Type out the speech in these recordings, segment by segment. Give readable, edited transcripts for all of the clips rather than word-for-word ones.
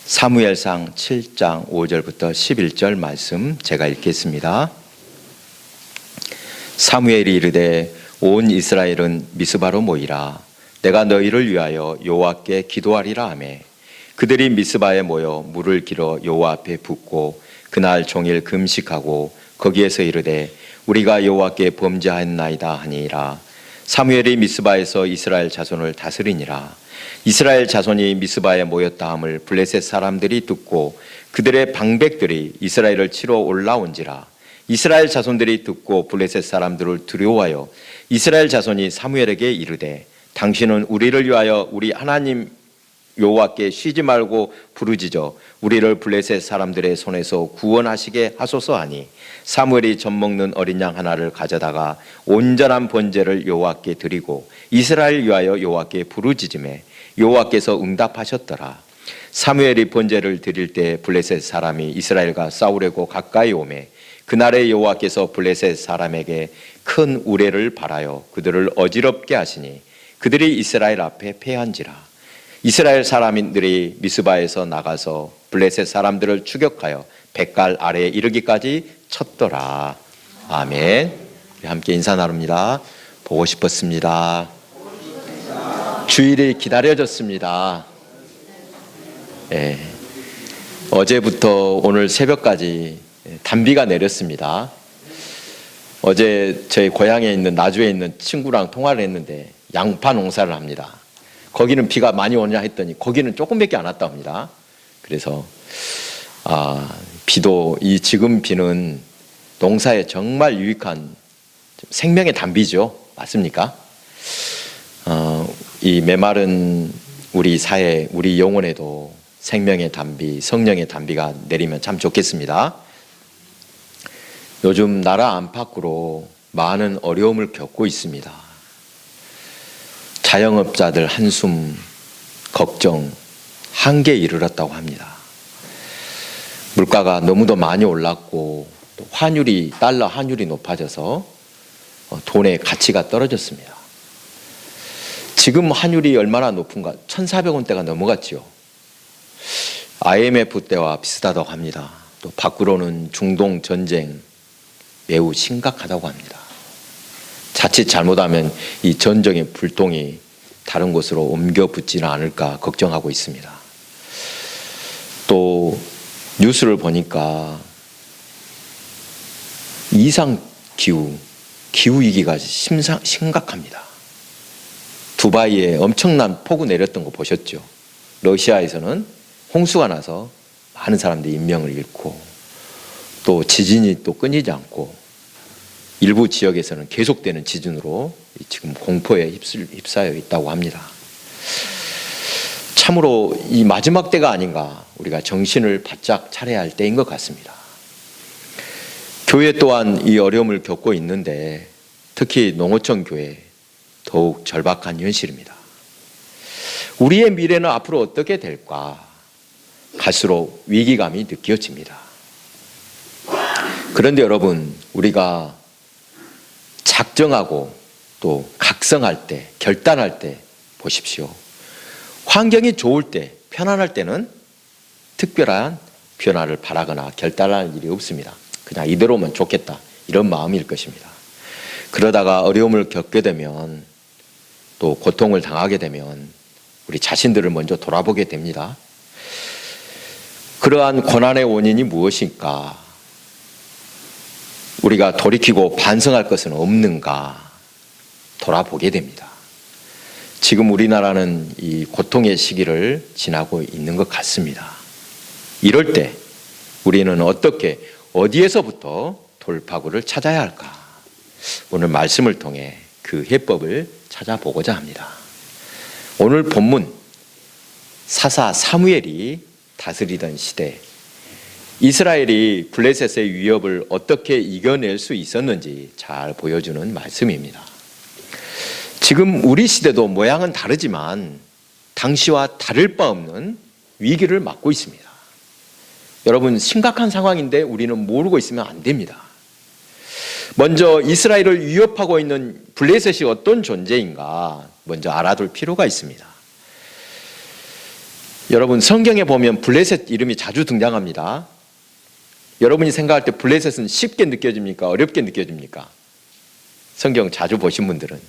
사무엘상 7장 5절부터 11절 말씀 제가 읽겠습니다. 사무엘이 이르되 온 이스라엘은 미스바로 모이라. 내가 너희를 위하여 여호와께 기도하리라 하매 그들이 미스바에 모여 물을 길어 여호와 앞에 붓고 그날 종일 금식하고 거기에서 이르되 우리가 여호와께 범죄하였나이다 하니라. 사무엘이 미스바에서 이스라엘 자손을 다스리니라. 이스라엘 자손이 미스바에 모였다 함을 블레셋 사람들이 듣고 그들의 방백들이 이스라엘을 치러 올라온지라. 이스라엘 자손들이 듣고 블레셋 사람들을 두려워하여 이스라엘 자손이 사무엘에게 이르되 당신은 우리를 위하여 우리 하나님 여호와께 쉬지 말고 부르짖어 우리를 블레셋 사람들의 손에서 구원하시게 하소서 하니 사무엘이 젖먹는 어린 양 하나를 가져다가 온전한 번제를 여호와께 드리고 이스라엘 위하여 여호와께 부르짖음에 여호와께서 응답하셨더라. 사무엘이 번제를 드릴 때 블레셋 사람이 이스라엘과 싸우려고 가까이 오매 그날에 여호와께서 블레셋 사람에게 큰 우레를 발하여 그들을 어지럽게 하시니 그들이 이스라엘 앞에 패한지라. 이스라엘 사람들이 미스바에서 나가서 블레셋 사람들을 추격하여 뱃갈 아래에 이르기까지 쳤더라. 아멘. 함께 인사 나눕니다. 보고 싶었습니다. 주일이 기다려졌습니다. 어제부터 오늘 새벽까지 단비가 내렸습니다. 어제 저희 고향에 있는 나주에 있는 친구랑 통화를 했는데 양파 농사를 합니다. 거기는 비가 많이 오냐 했더니 거기는 조금밖에 안 왔다 합니다. 그래서 비도 지금 비는 농사에 정말 유익한 생명의 단비죠. 맞습니까? 이 메마른 우리 사회, 우리 영혼에도 생명의 단비, 성령의 단비가 내리면 참 좋겠습니다. 요즘 나라 안팎으로 많은 어려움을 겪고 있습니다. 자영업자들 한숨, 걱정, 한계에 이르렀다고 합니다. 물가가 너무도 많이 올랐고 또 달러 환율이 높아져서 돈의 가치가 떨어졌습니다. 지금 환율이 얼마나 높은가? 1,400원대가 넘어갔죠. IMF 때와 비슷하다고 합니다. 또 밖으로는 중동 전쟁 매우 심각하다고 합니다. 자칫 잘못하면 이 전쟁의 불똥이 다른 곳으로 옮겨 붙지는 않을까 걱정하고 있습니다. 또 뉴스를 보니까 이상 기후 위기가 심각합니다. 두바이에 엄청난 폭우 내렸던 거 보셨죠? 러시아에서는 홍수가 나서 많은 사람들이 인명을 잃고 또 지진이 또 끊이지 않고 일부 지역에서는 계속되는 지진으로 지금 공포에 휩싸여 있다고 합니다. 참으로 이 마지막 때가 아닌가 우리가 정신을 바짝 차려야 할 때인 것 같습니다. 교회 또한 이 어려움을 겪고 있는데 특히 농어촌 교회 더욱 절박한 현실입니다. 우리의 미래는 앞으로 어떻게 될까? 갈수록 위기감이 느껴집니다. 그런데 여러분, 우리가 작정하고 또 각성할 때, 결단할 때 보십시오. 환경이 좋을 때, 편안할 때는 특별한 변화를 바라거나 결단할 일이 없습니다. 그냥 이대로면 좋겠다 이런 마음일 것입니다. 그러다가 어려움을 겪게 되면 또 고통을 당하게 되면 우리 자신들을 먼저 돌아보게 됩니다. 그러한 고난의 원인이 무엇일까? 우리가 돌이키고 반성할 것은 없는가 돌아보게 됩니다. 지금 우리나라는 이 고통의 시기를 지나고 있는 것 같습니다. 이럴 때 우리는 어디에서부터 돌파구를 찾아야 할까? 오늘 말씀을 통해 그 해법을 찾아보고자 합니다. 오늘 본문 사사 사무엘이 다스리던 시대 이스라엘이 블레셋의 위협을 어떻게 이겨낼 수 있었는지 잘 보여주는 말씀입니다. 지금 우리 시대도 모양은 다르지만 당시와 다를 바 없는 위기를 맞고 있습니다. 여러분, 심각한 상황인데 우리는 모르고 있으면 안 됩니다. 먼저 이스라엘을 위협하고 있는 블레셋이 어떤 존재인가 먼저 알아둘 필요가 있습니다. 여러분, 성경에 보면 블레셋 이름이 자주 등장합니다. 여러분이 생각할 때 블레셋은 쉽게 느껴집니까? 어렵게 느껴집니까? 성경 자주 보신 분들은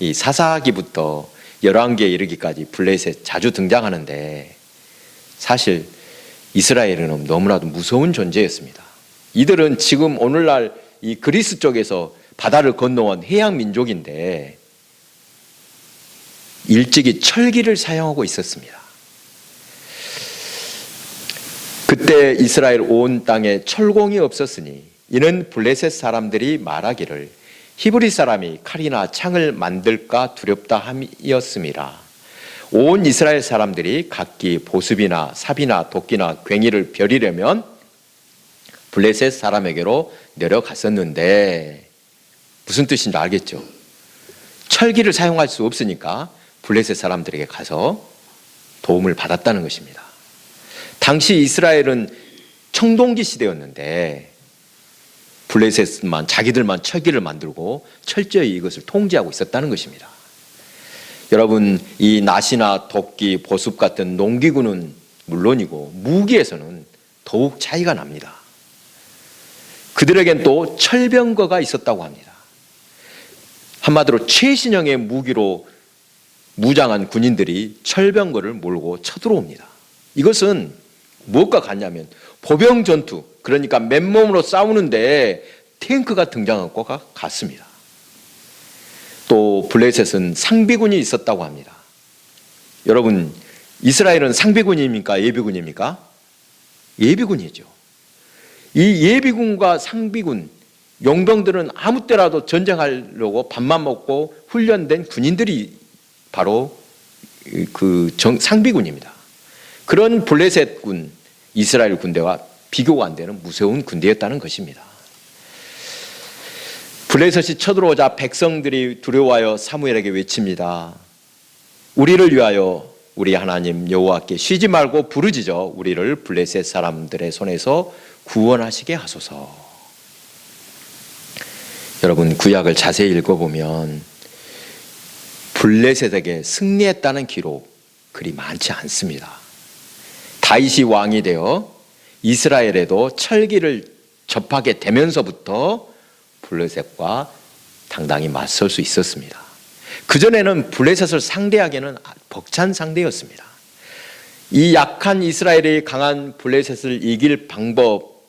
이 사사기부터 열왕기에 이르기까지 블레셋 자주 등장하는데, 사실 이스라엘은 너무나도 무서운 존재였습니다. 이들은 지금 오늘날 이 그리스 쪽에서 바다를 건너온 해양 민족인데 일찍이 철기를 사용하고 있었습니다. 그때 이스라엘 온 땅에 철공이 없었으니 이는 블레셋 사람들이 말하기를 히브리 사람이 칼이나 창을 만들까 두렵다 함이었음이라. 온 이스라엘 사람들이 각기 보습이나 삽이나 도끼나 괭이를 벼리려면 블레셋 사람에게로 내려갔었는데, 무슨 뜻인지 알겠죠? 철기를 사용할 수 없으니까 블레셋 사람들에게 가서 도움을 받았다는 것입니다. 당시 이스라엘은 청동기 시대였는데 블레셋만 자기들만 철기를 만들고 철저히 이것을 통제하고 있었다는 것입니다. 여러분, 이 낫이나 도끼, 보습 같은 농기구는 물론이고 무기에서는 더욱 차이가 납니다. 그들에겐 또 철병거가 있었다고 합니다. 한마디로 최신형의 무기로 무장한 군인들이 철병거를 몰고 쳐들어옵니다. 이것은 무엇과 같냐면 보병 전투, 그러니까 맨몸으로 싸우는데 탱크가 등장한 것과 같습니다. 또 블레셋은 상비군이 있었다고 합니다. 여러분, 이스라엘은 상비군입니까? 예비군입니까? 예비군이죠. 이 예비군과 상비군, 용병들은 아무 때라도 전쟁하려고 밥만 먹고 훈련된 군인들이 바로 그 상비군입니다. 그런 블레셋군, 이스라엘 군대와 비교가 안 되는 무서운 군대였다는 것입니다. 블레셋이 쳐들어오자 백성들이 두려워하여 사무엘에게 외칩니다. 우리를 위하여 우리 하나님 여호와께 쉬지 말고 부르짖어 우리를 블레셋 사람들의 손에서 구원하시게 하소서. 여러분, 구약을 자세히 읽어보면 블레셋에게 승리했다는 기록 그리 많지 않습니다. 다윗이 왕이 되어 이스라엘에도 철기를 접하게 되면서부터 블레셋과 당당히 맞설 수 있었습니다. 그전에는 블레셋을 상대하기에는 벅찬 상대였습니다. 이 약한 이스라엘이 강한 블레셋을 이길 방법,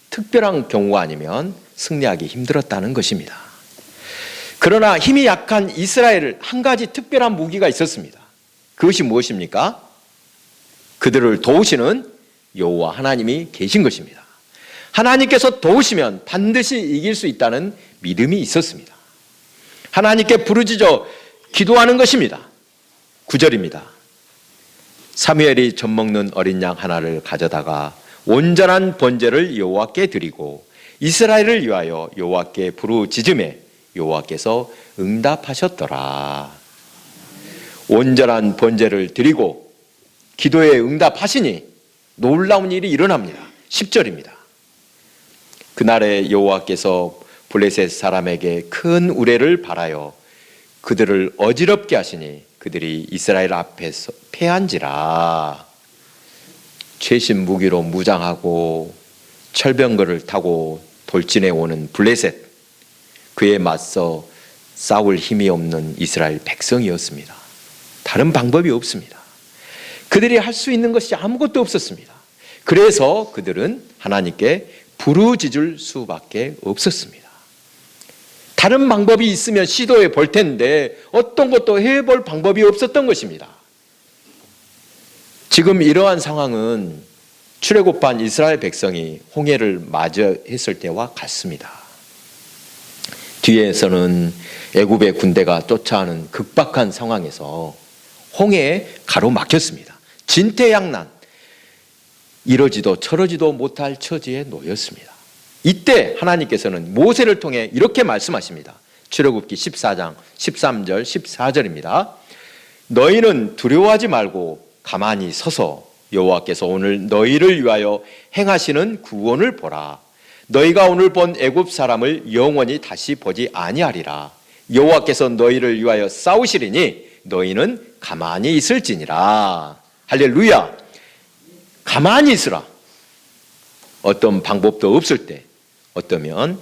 특별한 경우가 아니면 승리하기 힘들었다는 것입니다. 그러나 힘이 약한 이스라엘을 한 가지 특별한 무기가 있었습니다. 그것이 무엇입니까? 그들을 도우시는 여호와 하나님이 계신 것입니다. 하나님께서 도우시면 반드시 이길 수 있다는 믿음이 있었습니다. 하나님께 부르짖어 기도하는 것입니다. 9절입니다. 사무엘이 젖먹는 어린 양 하나를 가져다가 온전한 번제를 여호와께 드리고 이스라엘을 위하여 여호와께 부르짖음에 여호와께서 응답하셨더라. 온전한 번제를 드리고 기도에 응답하시니 놀라운 일이 일어납니다. 10절입니다. 그날에 여호와께서 블레셋 사람에게 큰 우레를 발하여 그들을 어지럽게 하시니 그들이 이스라엘 앞에서 패한지라. 최신 무기로 무장하고 철병거를 타고 돌진해 오는 블레셋, 그에 맞서 싸울 힘이 없는 이스라엘 백성이었습니다. 다른 방법이 없습니다. 그들이 할 수 있는 것이 아무것도 없었습니다. 그래서 그들은 하나님께 부르짖을 수밖에 없었습니다. 다른 방법이 있으면 시도해 볼 텐데 어떤 것도 해볼 방법이 없었던 것입니다. 지금 이러한 상황은 출애굽한 이스라엘 백성이 홍해를 맞이했을 때와 같습니다. 뒤에서는 애굽의 군대가 쫓아오는 급박한 상황에서 홍해에 가로막혔습니다. 진퇴양난, 이러지도 저러지도 못할 처지에 놓였습니다. 이때 하나님께서는 모세를 통해 이렇게 말씀하십니다. 출애굽기 14장 13절 14절입니다. 너희는 두려워하지 말고 가만히 서서 여호와께서 오늘 너희를 위하여 행하시는 구원을 보라. 너희가 오늘 본 애굽 사람을 영원히 다시 보지 아니하리라. 여호와께서 너희를 위하여 싸우시리니 너희는 가만히 있을지니라. 할렐루야. 가만히 있으라. 어떤 방법도 없을 때 어떠면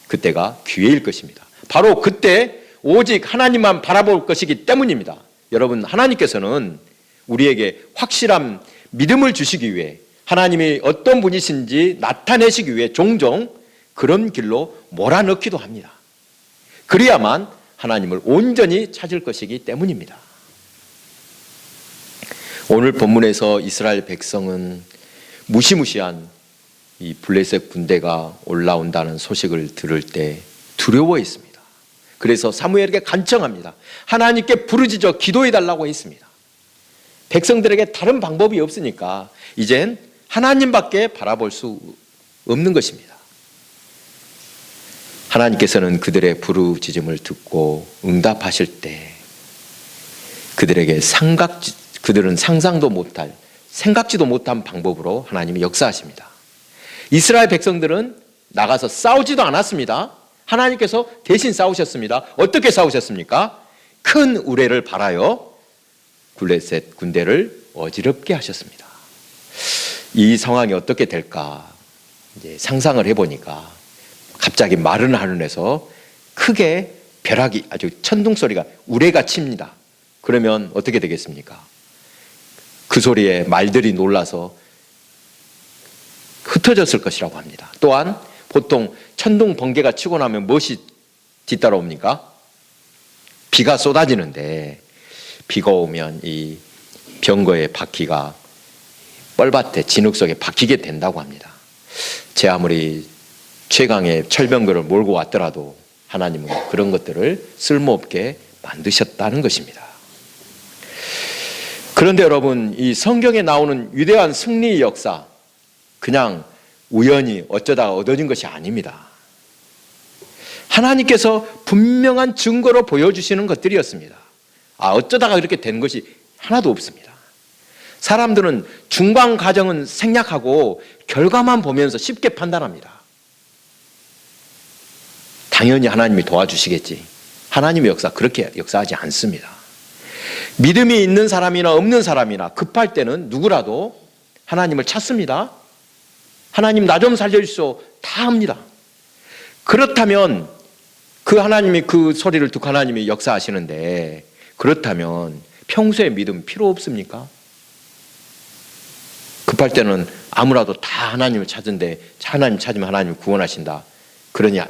그때가 기회일 것입니다. 바로 그때 오직 하나님만 바라볼 것이기 때문입니다. 여러분, 하나님께서는 우리에게 확실한 믿음을 주시기 위해 하나님이 어떤 분이신지 나타내시기 위해 종종 그런 길로 몰아넣기도 합니다. 그래야만 하나님을 온전히 찾을 것이기 때문입니다. 오늘 본문에서 이스라엘 백성은 무시무시한 이 블레셋 군대가 올라온다는 소식을 들을 때 두려워했습니다. 그래서 사무엘에게 간청합니다. 하나님께 부르짖어 기도해달라고 했습니다. 백성들에게 다른 방법이 없으니까 이젠 하나님밖에 바라볼 수 없는 것입니다. 하나님께서는 그들의 부르짖음을 듣고 응답하실 때 그들은 상상도 못할, 생각지도 못한 방법으로 하나님이 역사하십니다. 이스라엘 백성들은 나가서 싸우지도 않았습니다. 하나님께서 대신 싸우셨습니다. 어떻게 싸우셨습니까? 큰 우레를 발하여 블레셋 군대를 어지럽게 하셨습니다. 이 상황이 어떻게 될까 이제 상상을 해보니까 갑자기 마른 하늘에서 크게 벼락이 아주 천둥 소리가 우레가 칩니다. 그러면 어떻게 되겠습니까? 그 소리에 말들이 놀라서 흩어졌을 것이라고 합니다. 또한 보통 천둥 번개가 치고 나면 무엇이 뒤따라옵니까? 비가 쏟아지는데 비가 오면 이 병거의 바퀴가 뻘밭에 진흙 속에 박히게 된다고 합니다. 제 아무리 최강의 철병거를 몰고 왔더라도 하나님은 그런 것들을 쓸모없게 만드셨다는 것입니다. 그런데 여러분, 이 성경에 나오는 위대한 승리의 역사, 그냥 우연히 어쩌다가 얻어진 것이 아닙니다. 하나님께서 분명한 증거로 보여주시는 것들이었습니다. 어쩌다가 그렇게 된 것이 하나도 없습니다. 사람들은 중간 과정은 생략하고 결과만 보면서 쉽게 판단합니다. 당연히 하나님이 도와주시겠지. 하나님의 역사 그렇게 역사하지 않습니다. 믿음이 있는 사람이나 없는 사람이나 급할 때는 누구라도 하나님을 찾습니다. 하나님 나 좀 살려주시오 다 합니다. 그렇다면 그 하나님이 그 소리를 듣고 하나님이 역사하시는데 그렇다면 평소에 믿음 필요 없습니까? 급할 때는 아무라도 다 하나님을 찾은데 하나님 찾으면 하나님을 구원하신다. 그러니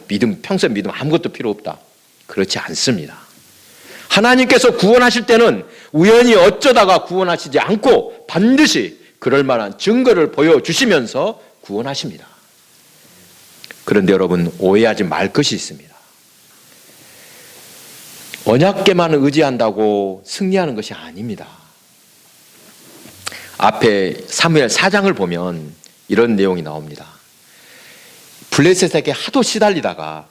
평소에 믿음 아무것도 필요 없다. 그렇지 않습니다. 하나님께서 구원하실 때는 우연히 어쩌다가 구원하시지 않고 반드시 그럴 만한 증거를 보여주시면서 구원하십니다. 그런데 여러분, 오해하지 말 것이 있습니다. 언약궤만 의지한다고 승리하는 것이 아닙니다. 앞에 사무엘 4장을 보면 이런 내용이 나옵니다. 블레셋에게 하도 시달리다가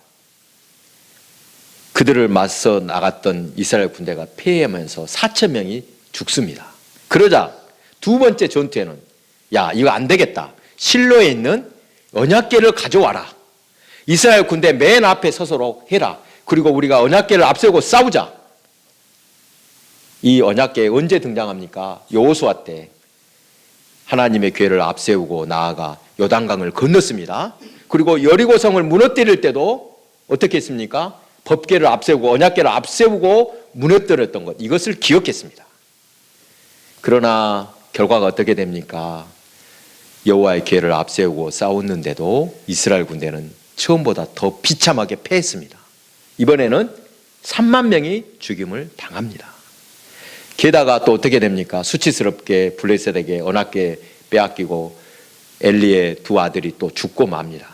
그들을 맞서 나갔던 이스라엘 군대가 패하면서 4,000명이 죽습니다. 그러자 두 번째 전투에는 이거 안 되겠다. 실로에 있는 언약궤를 가져와라. 이스라엘 군대 맨 앞에 서서로 해라. 그리고 우리가 언약궤를 앞세우고 싸우자. 이 언약궤 언제 등장합니까? 여호수아 때 하나님의 궤를 앞세우고 나아가 요단강을 건넜습니다. 그리고 여리고성을 무너뜨릴 때도 어떻게 했습니까? 법궤를 앞세우고 언약궤를 앞세우고 무너뜨렸던 것, 이것을 기억했습니다. 그러나 결과가 어떻게 됩니까? 여호와의 궤를 앞세우고 싸웠는데도 이스라엘 군대는 처음보다 더 비참하게 패했습니다. 이번에는 3만 명이 죽임을 당합니다. 게다가 또 어떻게 됩니까? 수치스럽게 블레셋에게 언약궤 빼앗기고 엘리의 두 아들이 또 죽고 맙니다.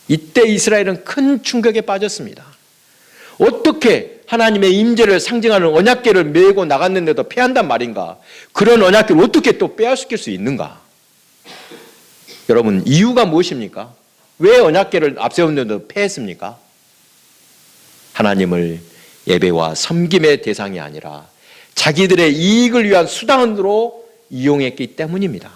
이때 이스라엘은 큰 충격에 빠졌습니다. 어떻게 하나님의 임재를 상징하는 언약궤를 메고 나갔는데도 패한단 말인가? 그런 언약궤를 어떻게 또 빼앗길 수 있는가? 여러분, 이유가 무엇입니까? 왜 언약궤를 앞세웠는데도 패했습니까? 하나님을 예배와 섬김의 대상이 아니라 자기들의 이익을 위한 수단으로 이용했기 때문입니다.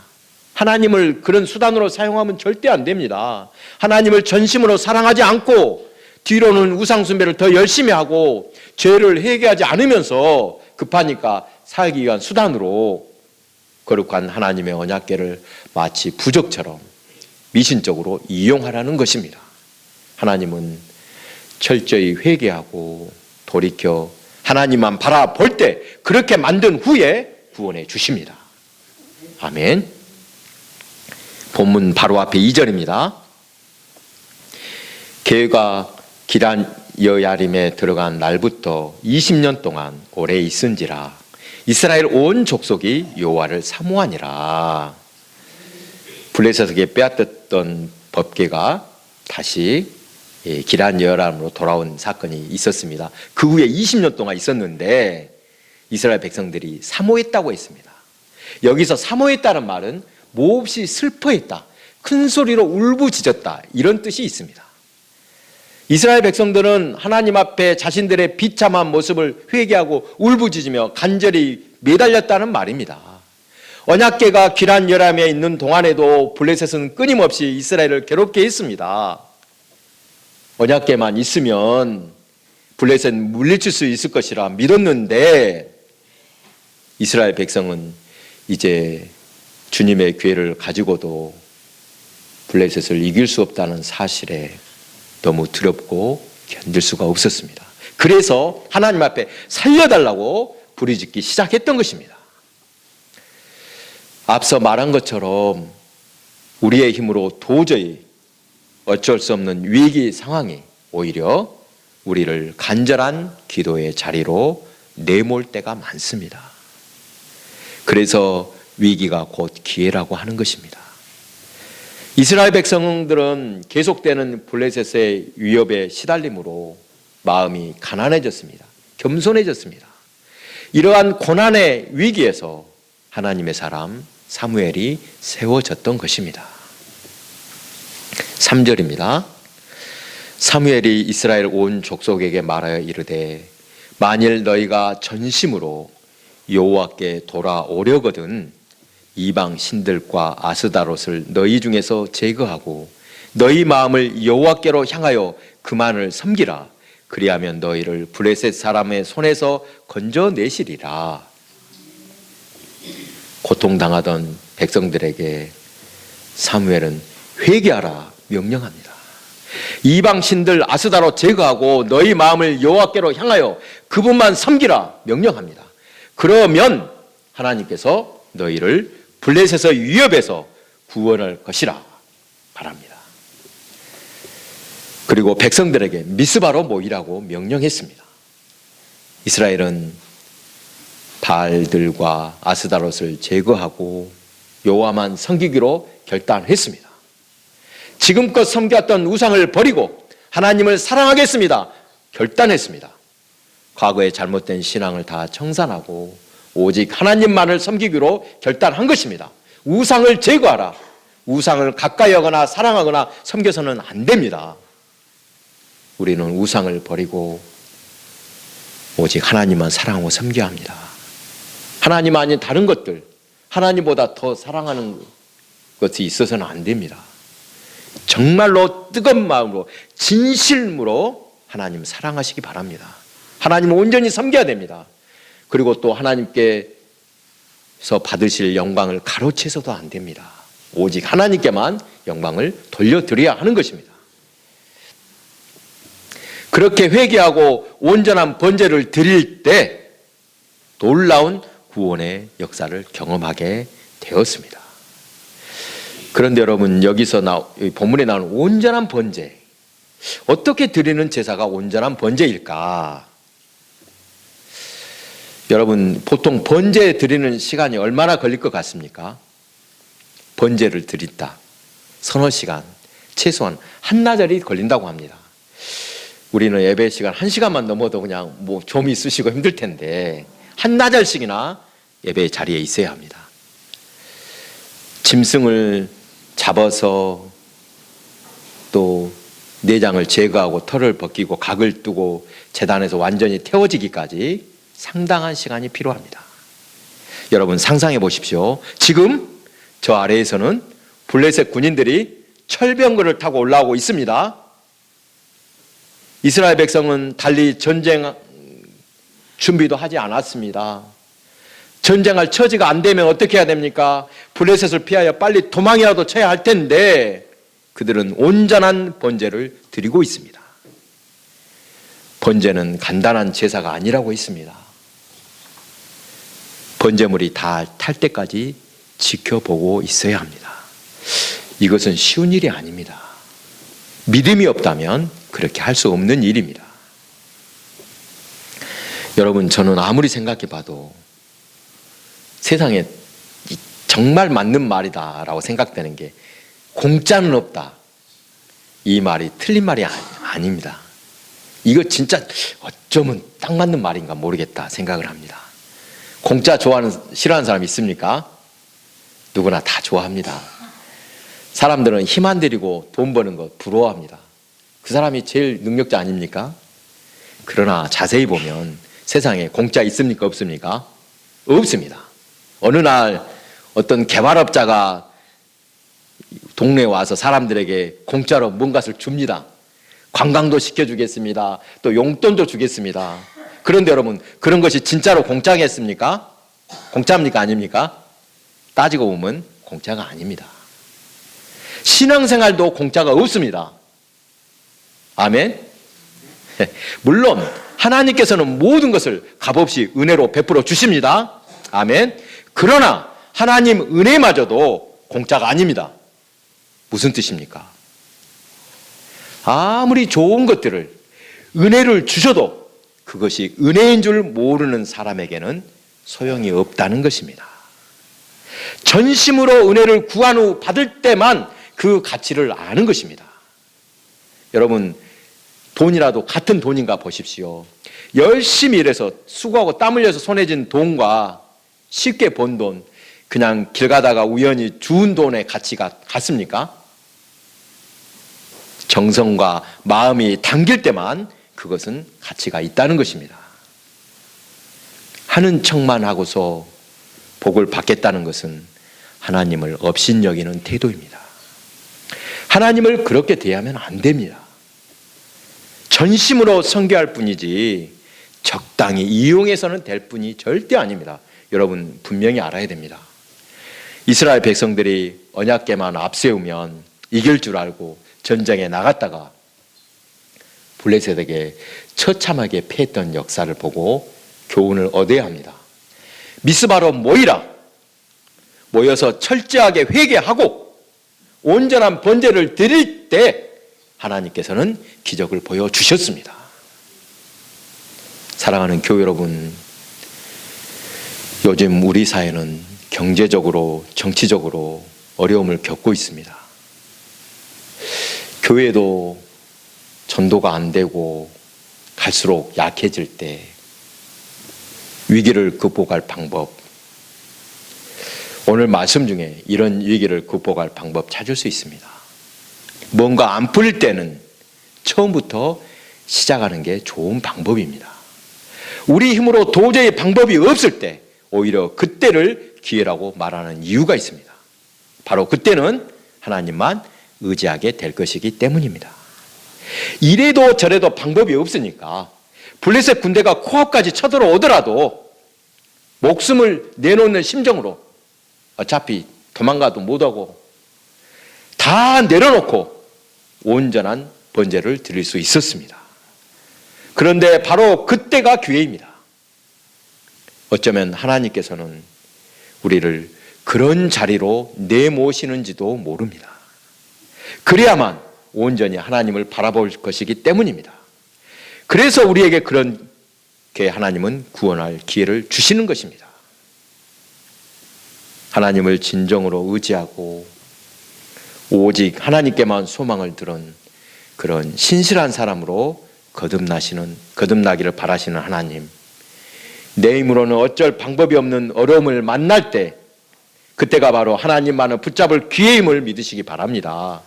하나님을 그런 수단으로 사용하면 절대 안 됩니다. 하나님을 전심으로 사랑하지 않고 뒤로는 우상숭배를 더 열심히 하고 죄를 회개하지 않으면서 급하니까 살기 위한 수단으로 거룩한 하나님의 언약궤를 마치 부적처럼 미신적으로 이용하라는 것입니다. 하나님은 철저히 회개하고 돌이켜 하나님만 바라볼 때 그렇게 만든 후에 구원해 주십니다. 아멘. 본문 바로 앞에 2절입니다. 개가 기란 여야림에 들어간 날부터 20년 동안 오래 있은지라 이스라엘 온 족속이 여호와를 사모하니라. 블레셋에게 빼앗겼던 법궤가 다시 기란 여야림으로 돌아온 사건이 있었습니다. 그 후에 20년 동안 있었는데 이스라엘 백성들이 사모했다고 했습니다. 여기서 사모했다는 말은 몹시 슬퍼했다, 큰 소리로 울부짖었다, 이런 뜻이 있습니다. 이스라엘 백성들은 하나님 앞에 자신들의 비참한 모습을 회개하고 울부짖으며 간절히 매달렸다는 말입니다. 언약궤가 기란 여람에 있는 동안에도 블레셋은 끊임없이 이스라엘을 괴롭게 했습니다. 언약궤만 있으면 블레셋 물리칠 수 있을 것이라 믿었는데 이스라엘 백성은 이제 주님의 궤를 가지고도 블레셋을 이길 수 없다는 사실에 너무 두렵고 견딜 수가 없었습니다. 그래서 하나님 앞에 살려달라고 부르짖기 시작했던 것입니다. 앞서 말한 것처럼 우리의 힘으로 도저히 어쩔 수 없는 위기 상황이 오히려 우리를 간절한 기도의 자리로 내몰 때가 많습니다. 그래서 위기가 곧 기회라고 하는 것입니다. 이스라엘 백성들은 계속되는 블레셋의 위협에 시달림으로 마음이 가난해졌습니다. 겸손해졌습니다. 이러한 고난의 위기에서 하나님의 사람 사무엘이 세워졌던 것입니다. 3절입니다. 사무엘이 이스라엘 온 족속에게 말하여 이르되 만일 너희가 전심으로 여호와께 돌아오려거든 이방 신들과 아스다롯을 너희 중에서 제거하고 너희 마음을 여호와께로 향하여 그만을 섬기라. 그리하면 너희를 블레셋 사람의 손에서 건져내시리라. 고통당하던 백성들에게 사무엘은 회개하라 명령합니다. 이방 신들 아스다롯 제거하고 너희 마음을 여호와께로 향하여 그분만 섬기라 명령합니다. 그러면 하나님께서 너희를 블레셋의 위협에서 구원할 것이라 말합니다. 그리고 백성들에게 미스바로 모이라고 명령했습니다. 이스라엘은 바알들과 아스다롯을 제거하고 여호와만 섬기기로 결단했습니다. 지금껏 섬겼던 우상을 버리고 하나님을 사랑하겠습니다. 결단했습니다. 과거의 잘못된 신앙을 다 청산하고 오직 하나님만을 섬기기로 결단한 것입니다. 우상을 제거하라. 우상을 가까이 하거나 사랑하거나 섬겨서는 안 됩니다. 우리는 우상을 버리고 오직 하나님만 사랑하고 섬겨야 합니다. 하나님 아닌 다른 것들, 하나님보다 더 사랑하는 것이 있어서는 안 됩니다. 정말로 뜨거운 마음으로 진실무로 하나님 사랑하시기 바랍니다. 하나님을 온전히 섬겨야 됩니다. 그리고 또 하나님께서 받으실 영광을 가로채서도 안 됩니다. 오직 하나님께만 영광을 돌려드려야 하는 것입니다. 그렇게 회개하고 온전한 번제를 드릴 때 놀라운 구원의 역사를 경험하게 되었습니다. 그런데 여러분, 여기서 본문에 나오는 온전한 번제, 어떻게 드리는 제사가 온전한 번제일까? 여러분, 보통 번제 드리는 시간이 얼마나 걸릴 것 같습니까? 번제를 드린다, 서너 시간, 최소한 한나절이 걸린다고 합니다. 우리는 예배 시간 1시간만 넘어도 그냥 좀 있으시고 힘들 텐데 한나절씩이나 예배 자리에 있어야 합니다. 짐승을 잡아서 또 내장을 제거하고 털을 벗기고 각을 뜨고 제단에서 완전히 태워지기까지 상당한 시간이 필요합니다. 여러분 상상해 보십시오. 지금 저 아래에서는 블레셋 군인들이 철병거를 타고 올라오고 있습니다. 이스라엘 백성은 달리 전쟁 준비도 하지 않았습니다. 전쟁할 처지가 안 되면 어떻게 해야 됩니까? 블레셋을 피하여 빨리 도망이라도 쳐야 할 텐데 그들은 온전한 번제를 드리고 있습니다. 번제는 간단한 제사가 아니라고 했습니다. 번제물이 다 탈 때까지 지켜보고 있어야 합니다. 이것은 쉬운 일이 아닙니다. 믿음이 없다면 그렇게 할 수 없는 일입니다. 여러분, 저는 아무리 생각해 봐도 세상에 정말 맞는 말이다라고 생각되는 게 공짜는 없다. 이 말이 틀린 말이 아닙니다. 이거 진짜 어쩌면 딱 맞는 말인가 모르겠다 생각을 합니다. 공짜 싫어하는 사람 있습니까? 누구나 다 좋아합니다. 사람들은 힘 안 들이고 돈 버는 것 부러워합니다. 그 사람이 제일 능력자 아닙니까? 그러나 자세히 보면 세상에 공짜 있습니까? 없습니까? 없습니다. 어느 날 어떤 개발업자가 동네에 와서 사람들에게 공짜로 뭔가를 줍니다. 관광도 시켜주겠습니다. 또 용돈도 주겠습니다. 그런데 여러분, 그런 것이 진짜로 공짜겠습니까? 공짜입니까? 아닙니까? 따지고 보면 공짜가 아닙니다. 신앙생활도 공짜가 없습니다. 아멘? 물론 하나님께서는 모든 것을 값없이 은혜로 베풀어 주십니다. 아멘? 그러나 하나님 은혜마저도 공짜가 아닙니다. 무슨 뜻입니까? 아무리 좋은 것들을 은혜를 주셔도 그것이 은혜인 줄 모르는 사람에게는 소용이 없다는 것입니다. 전심으로 은혜를 구한 후 받을 때만 그 가치를 아는 것입니다. 여러분, 돈이라도 같은 돈인가 보십시오. 열심히 일해서 수고하고 땀 흘려서 손에 쥔 돈과 쉽게 번 돈, 그냥 길 가다가 우연히 주운 돈의 가치가 같습니까? 정성과 마음이 담길 때만 그것은 가치가 있다는 것입니다. 하는 척만 하고서 복을 받겠다는 것은 하나님을 업신여기는 태도입니다. 하나님을 그렇게 대하면 안 됩니다. 전심으로 섬겨할 뿐이지 적당히 이용해서는 될 뿐이 절대 아닙니다. 여러분 분명히 알아야 됩니다. 이스라엘 백성들이 언약궤만 앞세우면 이길 줄 알고 전쟁에 나갔다가 블레셋에게 처참하게 패했던 역사를 보고 교훈을 얻어야 합니다. 미스바로 모여서 철저하게 회개하고 온전한 번제를 드릴 때 하나님께서는 기적을 보여주셨습니다. 사랑하는 교회 여러분, 요즘 우리 사회는 경제적으로, 정치적으로 어려움을 겪고 있습니다. 교회도 전도가 안 되고 갈수록 약해질 때 위기를 극복할 방법, 오늘 말씀 중에 이런 위기를 극복할 방법 찾을 수 있습니다. 뭔가 안 풀릴 때는 처음부터 시작하는 게 좋은 방법입니다. 우리 힘으로 도저히 방법이 없을 때 오히려 그때를 기회라고 말하는 이유가 있습니다. 바로 그때는 하나님만 의지하게 될 것이기 때문입니다. 이래도 저래도 방법이 없으니까 블레셋 군대가 코앞까지 쳐들어오더라도 목숨을 내놓는 심정으로 어차피 도망가도 못하고 다 내려놓고 온전한 번제를 드릴 수 있었습니다. 그런데 바로 그때가 기회입니다. 어쩌면 하나님께서는 우리를 그런 자리로 내모시는지도 모릅니다. 그래야만 온전히 하나님을 바라볼 것이기 때문입니다. 그래서 우리에게 그렇게 하나님은 구원할 기회를 주시는 것입니다. 하나님을 진정으로 의지하고 오직 하나님께만 소망을 들은 그런 신실한 사람으로 거듭나기를 바라시는 하나님, 내 힘으로는 어쩔 방법이 없는 어려움을 만날 때 그때가 바로 하나님만을 붙잡을 기회임을 믿으시기 바랍니다.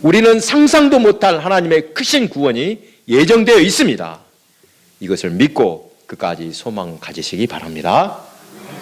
우리는 상상도 못할 하나님의 크신 구원이 예정되어 있습니다. 이것을 믿고 끝까지 소망 가지시기 바랍니다.